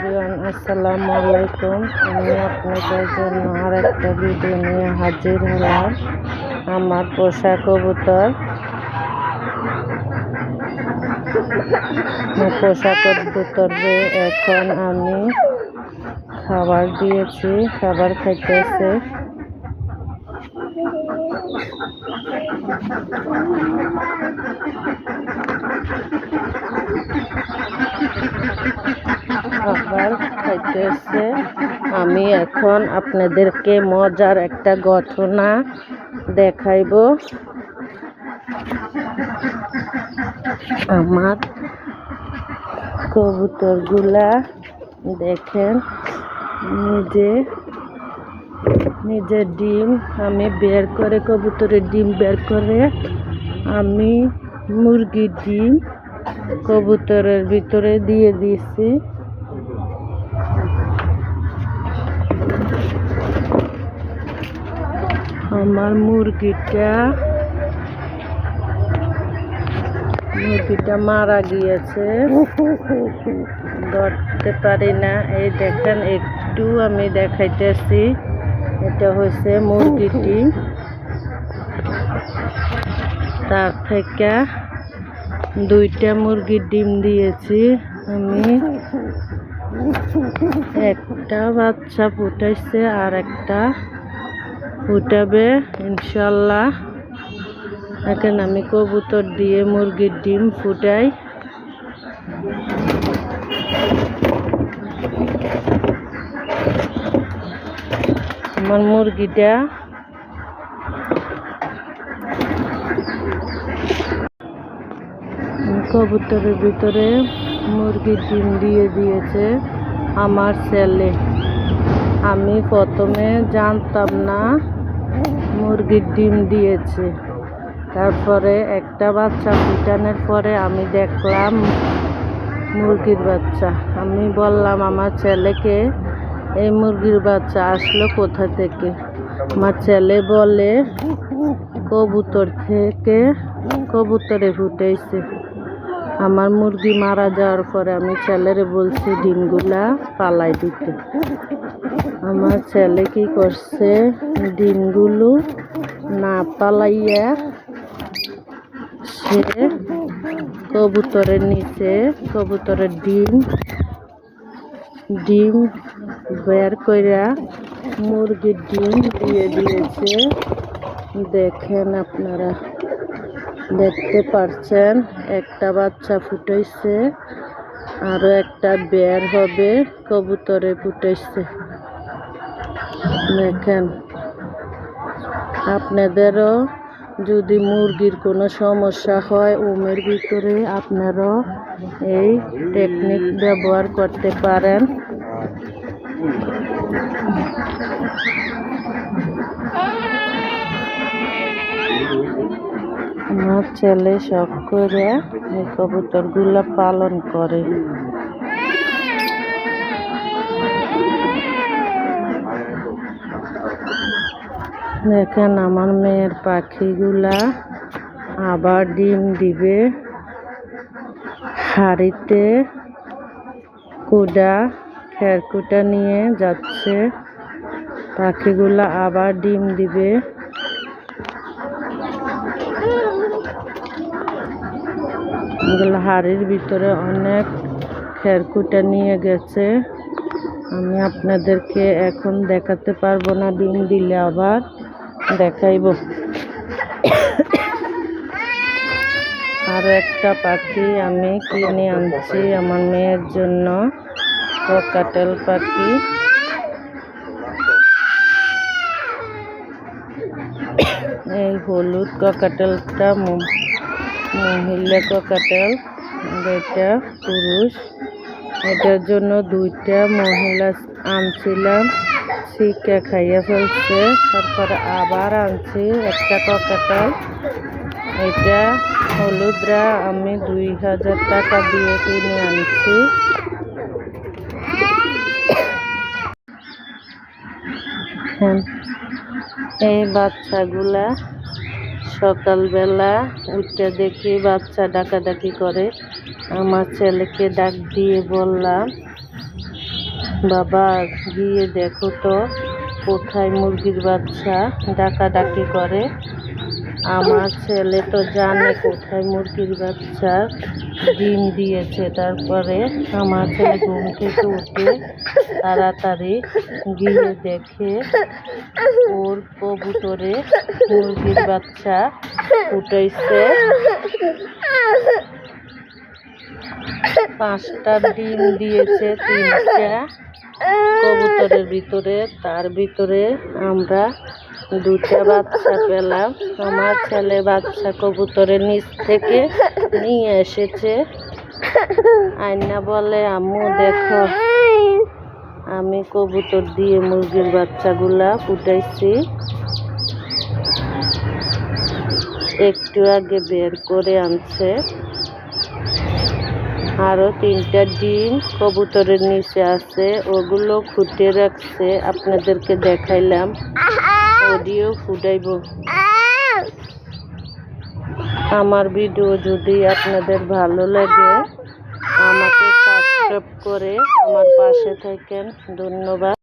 Everyone, আসসালামু আলাইকুম। আমি আপনাদের জন্য আর একটা ভিডিও নিয়ে হাজির হলাম। আমার পোষা কবুতর এখন আমি খাবার দিয়েছি, খাবার খাইতেছে। খাবার খাইতেছে। আমি এখন আপনাদেরকে মজার একটা ঘটনা দেখাইব। আমার কবুতরগুলা দেখেন, নিজে ডিম আমি বের করে, কবুতরের ডিম বের করে আমি মুরগির ডিম কবুতরের ভিতরে দিয়ে দিয়েছি। আমার মুরগিটা মারা গিয়েছে, ধরতে পারি না। এই দেখেন, একটু আমি দেখাইতেছি। এটা হচ্ছে মুরগির ডিম। তার থেকে দুইটা মুরগির ডিম দিয়েছি আমি। একটা বাচ্চা ফুটাইছে, আর একটা ফুটাবে ইনশাল্লাহ। এখন আমি কবুতর দিয়ে মুরগির ডিম ফুটাই। আমার মুরগিটা কবুতরের ভিতরে মুরগির ডিম দিয়ে দিয়েছে আমার ছেলে। আমি প্রথমে জানতাম না মুরগির ডিম দিয়েছে। তারপরে একটা বাচ্চা ফুটানোর পরে আমি দেখলাম মুরগির বাচ্চা। আমি বললাম আমার ছেলেকে, এই মুরগির বাচ্চা আসলো কোথা থেকে? আমার ছেলে বলে কবুতর থেকে, কবুতরে ফুটাইছে। আমার মুরগি মারা যাওয়ার পরে আমি ছেলেরে বলছি ডিমগুলা পালাই দিতে। আমার ছেলে কি করছে, ডিমগুলো না পালাইয়া সে কবুতরের নিচে কবুতরের ডিম বের কইরা মুরগির ডিম দিয়ে দিয়েছে। দেখেন, আপনারা দেখতে পারছেন, একটা বাচ্চা ফুটাইছে, আরো একটা বের হবে। কবুতরে ফুটাইছে। দেখেন, আপনাদেরও যদি মুরগির কোনো সমস্যা হয় ওমের ভিতরে, আপনারাও এই টেকনিক ব্যবহার করতে পারেন। আমার ছেলে শখ করে এই কবুতরগুলা পালন করে। দেখেন, আমার মেয়ের পাখিগুলা আবার ডিম দিবে। হাড়িতে খেরকুটা নিয়ে যাচ্ছে। পাখিগুলা আবার ডিম দিবে। এগুলো হাড়ির ভিতরে অনেক খেরকুটা নিয়ে গেছে। আমি আপনাদেরকে এখন দেখাতে পারবো না, ডিম দিলে আবার দেখাইব। আরো একটা পাখি আমি কিনে আনছি আমার মেয়ের জন্য, ককাটেল পাখি। এই হলুদ ককাটেলটা মহিলা ককাটেল, এটা পুরুষ। এটার জন্য দুইটা মহিলা আনছিলাম, শিক্ষা খাইয়া ফেলছে। তারপরে আবার আনছি একটা ককাটেল। এটা হলুদরা আমি 2000 টাকা দিয়ে কিনে আনছি। এই বাচ্চাগুলা সকালবেলা উঠে দেখি বাচ্চা ডাকাডাকি করে। আমার ছেলেকে ডাক দিয়ে বললাম বাবা গিয়ে দেখো তো কোথায় মুরগির বাচ্চা, ডাকাডাকি করে। আমার ছেলে তো জানে কোথায় মুরগির বাচ্চা ডিম দিয়েছে। তারপরে আমার ছেলে ঘুম থেকে উঠে তাড়াতাড়ি গিয়ে দেখে ওর কবুতরে মুরগির বাচ্চা ফুটাইছে। 5টা ডিম দিয়েছে, 3টা কবুতরের ভিতরে। তার ভিতরে আমরা 2টা বাচ্চা পেলাম। আমার ছেলে বাচ্চা কবুতরের নিচ থেকে নিয়ে এসেছে। আয়না বলে, আম্মু দেখো আমি কবুতর দিয়ে মুরগির বাচ্চাগুলা ফুটাইছি। একটু আগে বের করে আনছে। আরো 3টা ডিম কবুতরের নিচে আছে, ওগুলো ফুটে রাখছে। আপনাদেরকে দেখাইলাম, ওডিও ফুটাইব। আমার ভিডিও যদি আপনাদের ভালো লাগে আমাকে সাবস্ক্রাইব করে আমার পাশে থাকেন। ধন্যবাদ।